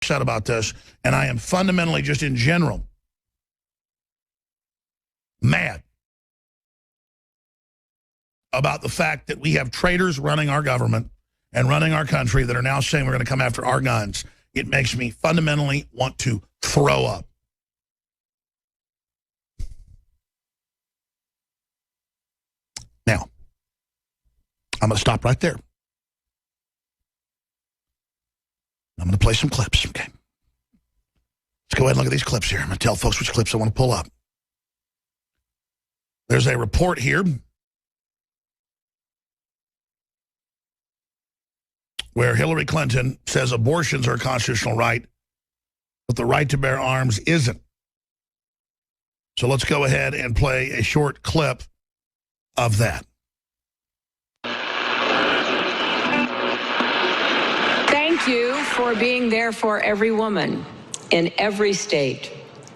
upset about this, and I am fundamentally, just in general, mad about the fact that we have traitors running our government and running our country that are now saying we're going to come after our guns. It makes me fundamentally want to throw up. Now, I'm going to stop right there. I'm going to play some clips, okay? Let's go ahead and look at these clips here. I'm going to tell folks which clips I want to pull up. There's a report here where Hillary Clinton says abortions are a constitutional right, but the right to bear arms isn't. So let's go ahead and play a short clip of that. Thank you for being there for every woman in every state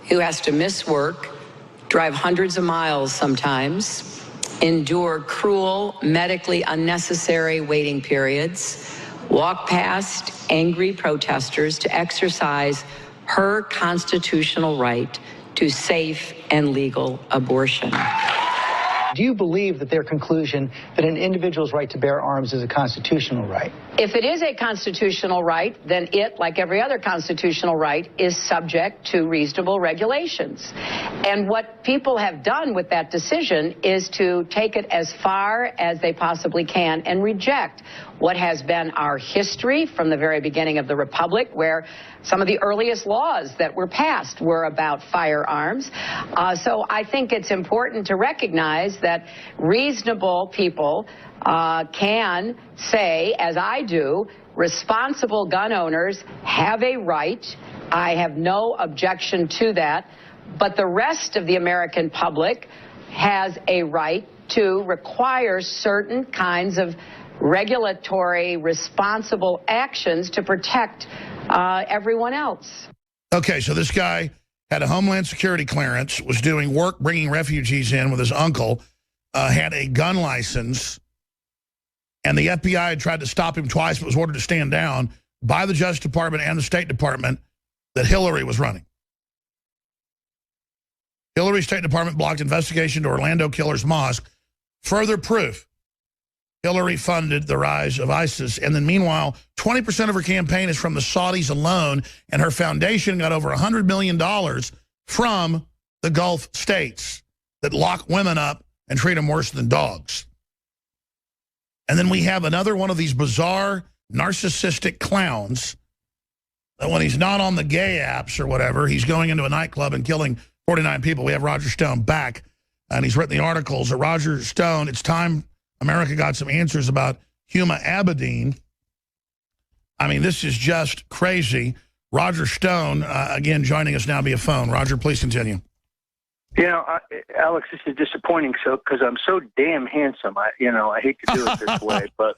who has to miss work, drive hundreds of miles sometimes, endure cruel, medically unnecessary waiting periods, walk past angry protesters to exercise her constitutional right to safe and legal abortion. Do you believe that their conclusion that an individual's right to bear arms is a constitutional right? If it is a constitutional right, then it, like every other constitutional right, is subject to reasonable regulations. And what people have done with that decision is to take it as far as they possibly can and reject what has been our history from the very beginning of the Republic, where some of the earliest laws that were passed were about firearms. So I think it's important to recognize that reasonable people can say, as I do, responsible gun owners have a right. I have no objection to that. But the rest of the American public has a right to require certain kinds of regulatory responsible actions to protect everyone else. Okay, so this guy had a Homeland Security clearance, was doing work bringing refugees in with his uncle, had a gun license, and the FBI had tried to stop him twice but was ordered to stand down by the Justice Department and the State Department that Hillary was running. Hillary's State Department blocked investigation to Orlando Killers Mosque. Further proof Hillary funded the rise of ISIS. And then meanwhile, 20% of her campaign is from the Saudis alone, and her foundation got over $100 million from the Gulf states that lock women up and treat them worse than dogs. And then we have another one of these bizarre, narcissistic clowns that when he's not on the gay apps or whatever, he's going into a nightclub and killing 49 people. We have Roger Stone back, and he's written the articles. Roger Stone, it's time America got some answers about Huma Abedin. I mean, this is just crazy. Roger Stone, again, joining us now via phone. Roger, please continue. You know, Alex, this is disappointing because I'm so damn handsome. I hate to do it this way, but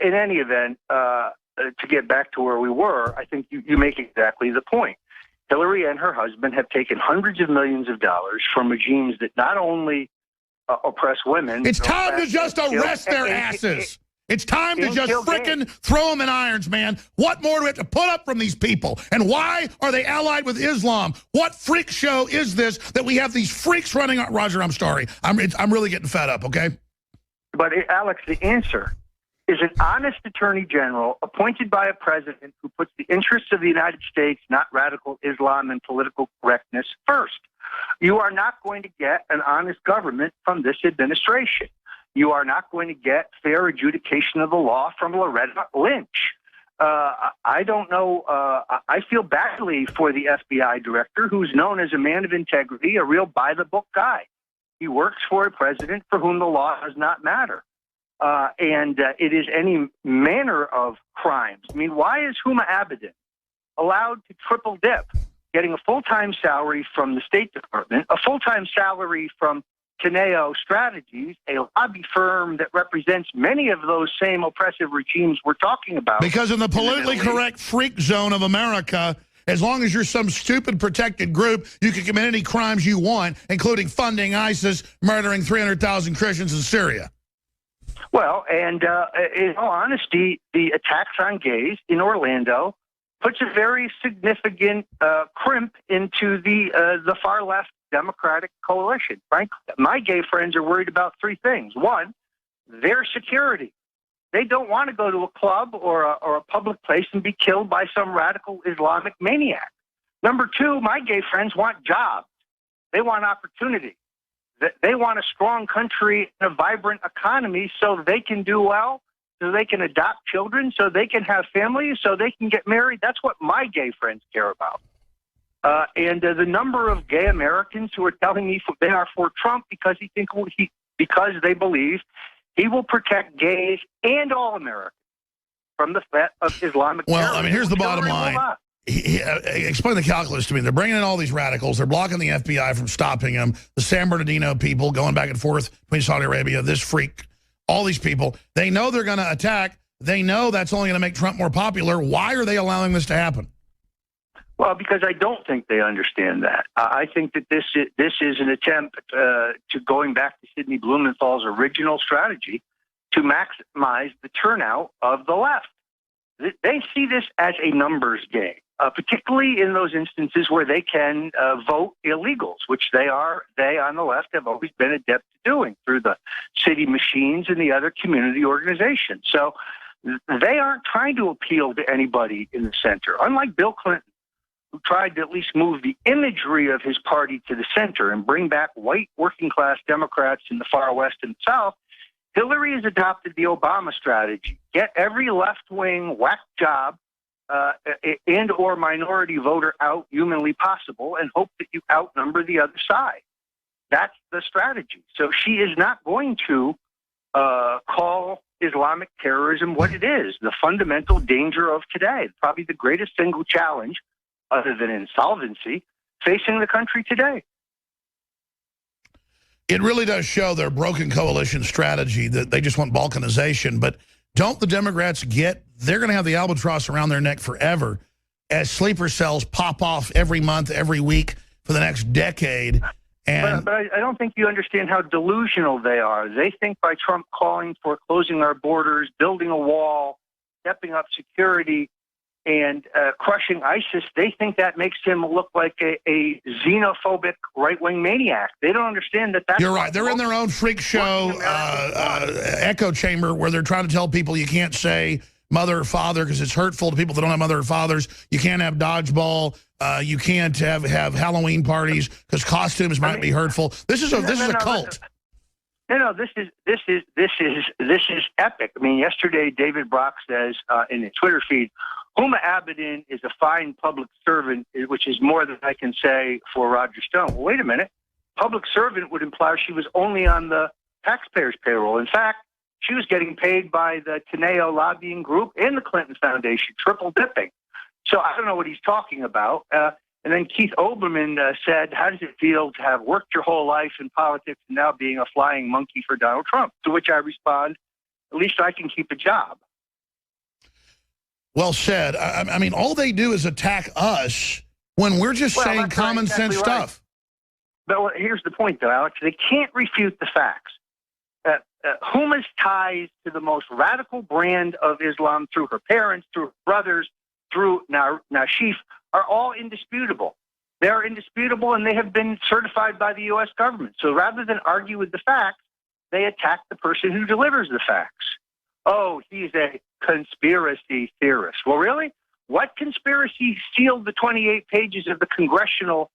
in any event, to get back to where we were, I think you make exactly the point. Hillary and her husband have taken hundreds of millions of dollars from regimes that not only oppress women. It's time to just arrest their asses. It's time to just frickin' throw them in irons, man. What more do we have to put up from these people? And why are they allied with Islam? What freak show is this that we have these freaks running? Roger, I'm sorry. I'm really getting fed up, okay? But, Alex, the answer is an honest attorney general appointed by a president who puts the interests of the United States, not radical Islam and political correctness, first. You are not going to get an honest government from this administration. You are not going to get fair adjudication of the law from Loretta Lynch. I don't know. I feel badly for the FBI director, who's known as a man of integrity, a real by-the-book guy. He works for a president for whom the law does not matter. And it is any manner of crimes. I mean, why is Huma Abedin allowed to triple dip, getting a full-time salary from the State Department, a full-time salary from Teneo Strategies, a lobby firm that represents many of those same oppressive regimes we're talking about? Because in the politically correct freak zone of America, as long as you're some stupid protected group, you can commit any crimes you want, including funding ISIS, murdering 300,000 Christians in Syria. Well, and in all honesty, the attacks on gays in Orlando puts a very significant crimp into the far left Democratic coalition. Frankly, my gay friends are worried about three things. One, their security. They don't want to go to a club or a public place and be killed by some radical Islamic maniac. Number two, my gay friends want jobs. They want opportunity. They want a strong country and a vibrant economy so they can do well, so they can adopt children, so they can have families, so they can get married. That's what my gay friends care about. And the number of gay Americans who are telling me they are for Trump because because they believe he will protect gays and all Americans from the threat of Islamic terrorism. Well, I mean, here's the bottom line. Explain the calculus to me. They're bringing in all these radicals. They're blocking the FBI from stopping them. The San Bernardino people going back and forth between Saudi Arabia, this freak, all these people. They know they're going to attack. They know that's only going to make Trump more popular. Why are they allowing this to happen? Well, because I don't think they understand that. I think that this is an attempt to going back to Sidney Blumenthal's original strategy to maximize the turnout of the left. They see this as a numbers game, particularly in those instances where they can vote illegals, which they on the left have always been adept at doing through the city machines and the other community organizations. So they aren't trying to appeal to anybody in the center. Unlike Bill Clinton, who tried to at least move the imagery of his party to the center and bring back white working-class Democrats in the far west and south, Hillary has adopted the Obama strategy. Get every left-wing whack job and or minority voter out humanly possible and hope that you outnumber the other side. That's the strategy. So she is not going to call Islamic terrorism what it is, the fundamental danger of today, probably the greatest single challenge other than insolvency, facing the country today. It really does show their broken coalition strategy that they just want balkanization. But don't the Democrats get they're going to have the albatross around their neck forever as sleeper cells pop off every month, every week for the next decade. And but I don't think you understand how delusional they are. They think by Trump calling for closing our borders, building a wall, stepping up security, and crushing ISIS, they think that makes him look like a xenophobic right-wing maniac. They don't understand that that's... You're right. They're in their own freak show echo chamber where they're trying to tell people you can't say mother or father because it's hurtful to people that don't have mother or fathers. You can't have dodgeball. You can't have Halloween parties because costumes might be hurtful. This is a cult. No, this is epic. I mean, yesterday David Brock says in his Twitter feed, Huma Abedin is a fine public servant, which is more than I can say for Roger Stone. Well, wait a minute. Public servant would imply she was only on the taxpayers' payroll. In fact, she was getting paid by the Teneo lobbying group and the Clinton Foundation, triple dipping. So I don't know what he's talking about. And then Keith Olbermann said, how does it feel to have worked your whole life in politics and now being a flying monkey for Donald Trump? To which I respond, at least I can keep a job. Well said. I mean, all they do is attack us when we're just saying common sense stuff. But here's the point, though, Alex. They can't refute the facts. Huma's ties to the most radical brand of Islam through her parents, through her brothers, through Nashif, are all indisputable. They're indisputable, and they have been certified by the U.S. government. So rather than argue with the facts, they attack the person who delivers the facts. Oh, he's a conspiracy theorist. Well, really? What conspiracy sealed the 28 pages of the congressional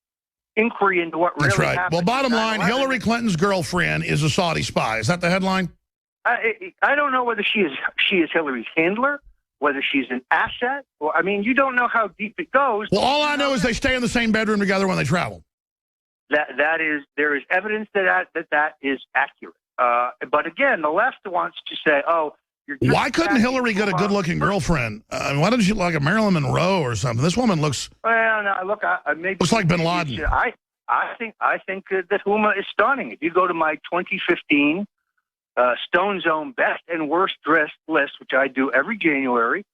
inquiry into what really happened? That's right. Well, bottom line, Hillary Clinton's girlfriend is a Saudi spy. Is that the headline? I don't know whether she is Hillary's handler, whether she's an asset. Well, I mean, you don't know how deep it goes. Well, all I know is they stay in the same bedroom together when they travel. There is evidence that is accurate. But again, the left wants to say, oh, why couldn't Hillary get a good-looking girlfriend? Why doesn't she look like a Marilyn Monroe or something? This woman looks... Well, no, look, maybe... Looks like Bin Laden. I think that Huma is stunning. If you go to my 2015 Stone Zone Best and Worst Dressed list, which I do every January,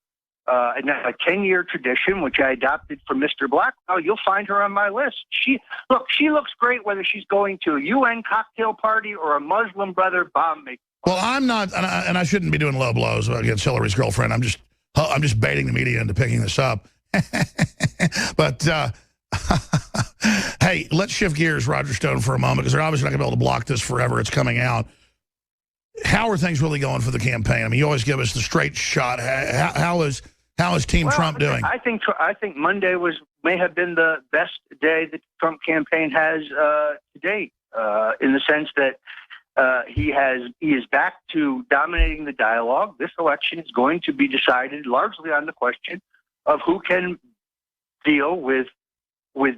and a 10-year tradition, which I adopted from Mr. Blackwell, you'll find her on my list. She looks great whether she's going to a UN cocktail party or a Muslim brother bomb making. Well, I'm not, and I shouldn't be doing low blows against Hillary's girlfriend. I'm just baiting the media into picking this up. But, hey, let's shift gears, Roger Stone, for a moment, because they're obviously not going to be able to block this forever. It's coming out. How are things really going for the campaign? I mean, you always give us the straight shot. How is Team Trump doing? I think Monday may have been the best day the Trump campaign has to date, in the sense that he is back to dominating the dialogue. This election is going to be decided largely on the question of who can deal with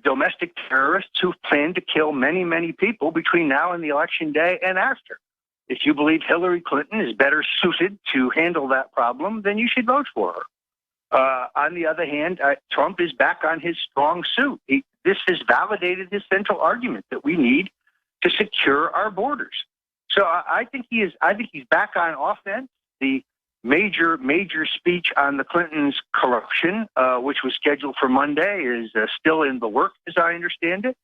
domestic terrorists who plan to kill many, many people between now and the election day and after. If you believe Hillary Clinton is better suited to handle that problem, then you should vote for her. On the other hand, Trump is back on his strong suit. This has validated his central argument that we need to secure our borders. So I think he's back on offense. The major speech on the Clintons' corruption, which was scheduled for Monday, is still in the works, as I understand it,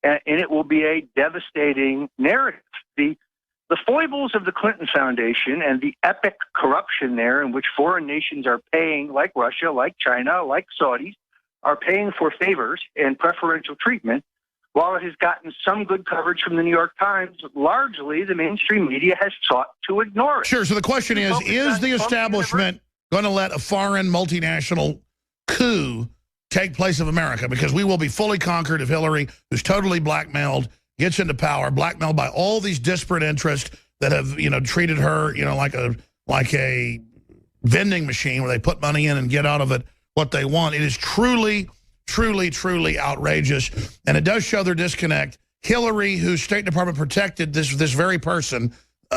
and it will be a devastating narrative. The foibles of the Clinton Foundation and the epic corruption there, in which foreign nations are paying, like Russia, like China, like Saudis, are paying for favors and preferential treatment, while it has gotten some good coverage from the New York Times, largely the mainstream media has sought to ignore it. Sure. So the question is the establishment going to let a foreign multinational coup take place of America? Because we will be fully conquered if Hillary, who's totally blackmailed, gets into power, blackmailed by all these disparate interests that have, treated her, like a vending machine where they put money in and get out of it what they want. It is truly outrageous, and it does show their disconnect. Hillary, whose State Department protected this very person,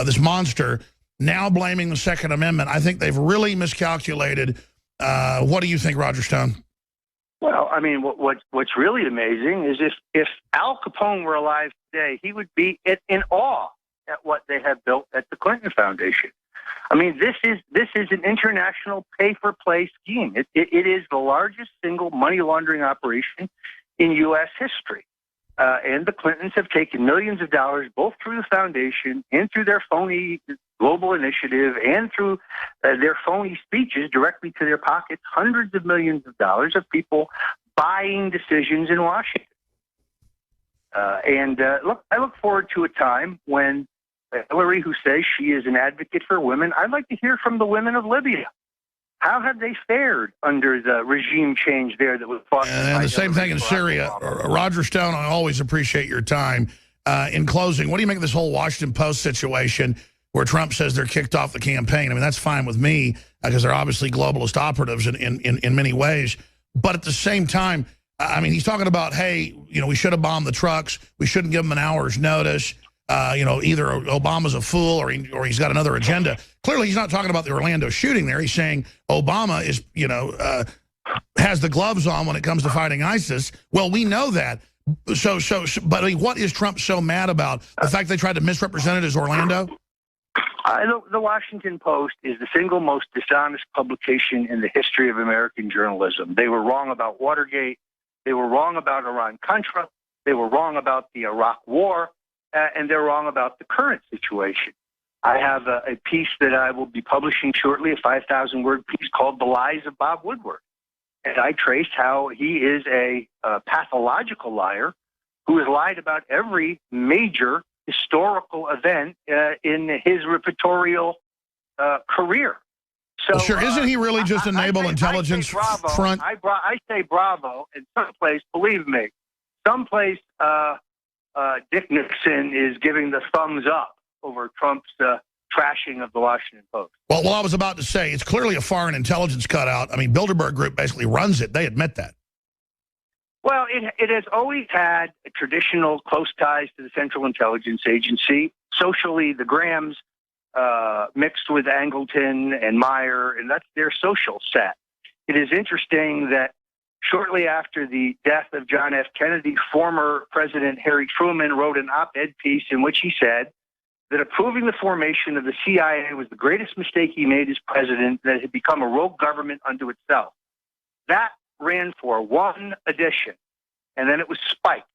this monster, now blaming the Second Amendment. I think they've really miscalculated. What do you think, Roger Stone? Well, I mean, what's really amazing is if Al Capone were alive today, he would be in awe at what they have built at the Clinton Foundation. I mean, this is an international pay-for-play scheme. It is the largest single money laundering operation in U.S. history. And the Clintons have taken millions of dollars, both through the foundation and through their phony global initiative and through their phony speeches directly to their pockets, hundreds of millions of dollars of people buying decisions in Washington. I look forward to a time when Hillary, who says she is an advocate for women, I'd like to hear from the women of Libya. How have they fared under the regime change there that was fought? And the same thing in Syria. Roger Stone, I always appreciate your time. In closing, what do you make of this whole Washington Post situation where Trump says they're kicked off the campaign? I mean, that's fine with me because they're obviously globalist operatives in many ways. But at the same time, I mean, he's talking about, hey, we should have bombed the trucks. We shouldn't give them an hour's notice. Either Obama's a fool or he's got another agenda. Clearly, he's not talking about the Orlando shooting there. He's saying Obama is, has the gloves on when it comes to fighting ISIS. Well, we know that. But I mean, what is Trump so mad about? The fact they tried to misrepresent it as Orlando? The Washington Post is the single most dishonest publication in the history of American journalism. They were wrong about Watergate. They were wrong about Iran-Contra. They were wrong about the Iraq War. And they're wrong about the current situation. I have a piece that I will be publishing shortly, a 5,000-word piece called The Lies of Bob Woodward. And I trace how he is a pathological liar who has lied about every major historical event in his reportorial career. So, sure, isn't he really just a naval intelligence front? I say bravo, and someplace, believe me, someplace Dick Nixon is giving the thumbs up over Trump's trashing of the Washington Post. Well, I was about to say, it's clearly a foreign intelligence cutout. I mean, Bilderberg Group basically runs it. They admit that. Well, it has always had traditional close ties to the Central Intelligence Agency. Socially, the Grahams mixed with Angleton and Meyer, and that's their social set. It is interesting that shortly after the death of John F. Kennedy, former President Harry Truman wrote an op-ed piece in which he said that approving the formation of the CIA was the greatest mistake he made as president, that it had become a rogue government unto itself. That ran for one edition, and then it was spiked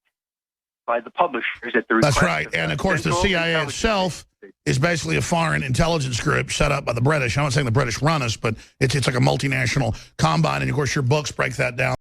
by the publishers at the request. That's right. And, of course, the CIA itself is basically a foreign intelligence group set up by the British. I'm not saying the British run us, but it's like a multinational combine. And, of course, your books break that down.